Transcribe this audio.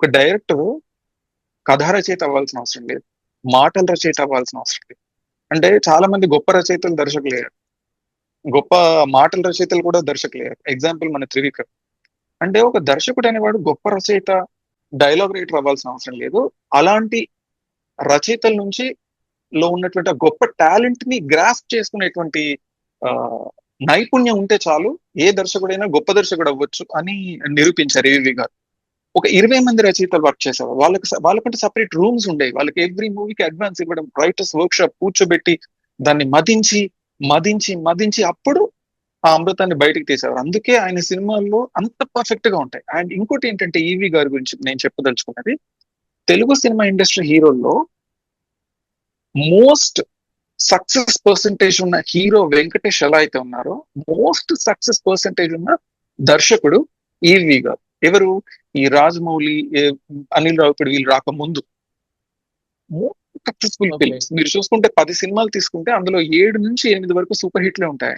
ఒక డైరెక్టర్ కథా రచయిత అవ్వాల్సిన అవసరం లేదు, మాటల రచయిత అవ్వాల్సిన అవసరం లేదు. అంటే చాలా మంది గొప్ప రచయితలు దర్శకులు అయ్యారు, గొప్ప మాటల రచయితలు కూడా దర్శకులు అయ్యారు. ఎగ్జాంపుల్ మన త్రివిక్రమ్. అంటే ఒక దర్శకుడు అనేవాడు గొప్ప రచయిత, డైలాగ్ రైటర్ అవ్వాల్సిన అవసరం లేదు. అలాంటి రచయితల నుంచి ఉన్నటువంటి ఆ గొప్ప టాలెంట్ ని గ్రాస్ప్ చేసుకునేటువంటి ఆ నైపుణ్యం ఉంటే చాలు, ఏ దర్శకుడైనా గొప్ప దర్శకుడు అవ్వచ్చు అని నిరూపించారు ఏవి గారు. ఒక 20 మంది రచయితలు వర్క్ చేసేవారు. వాళ్ళకంటే సపరేట్ రూమ్స్ ఉండేవి. వాళ్ళకి ఎవ్రీ మూవీకి అడ్వాన్స్ ఇవ్వడం, రైటర్స్ వర్క్ షాప్ కూర్చోబెట్టి దాన్ని మదించి మదించి మదించి అప్పుడు ఆ అమృతాన్ని బయటకు తీసేవారు. అందుకే ఆయన సినిమాల్లో అంత పర్ఫెక్ట్ గా ఉంటాయి. అండ్ ఇంకోటి ఏంటంటే ఈవి గారి గురించి నేను చెప్పదలుచుకున్నది, తెలుగు సినిమా ఇండస్ట్రీ హీరోల్లో మోస్ట్ సక్సెస్ పర్సంటేజ్ ఉన్న హీరో వెంకటేష్ ఎలా అయితే ఉన్నారో, మోస్ట్ సక్సెస్ పర్సంటేజ్ ఉన్న దర్శకుడు ఈవి గారు. ఎవరు? ఈ రాజమౌళి, అనిల్ రావిపూడి వీళ్ళు రాకముందు మోస్ట్ సక్సెస్ఫుల్ ఫిల్మ్స్ మీరు చూసుకుంటే 10 సినిమాలు తీసుకుంటే అందులో 7 నుంచి 8 వరకు సూపర్ హిట్లే ఉంటాయి.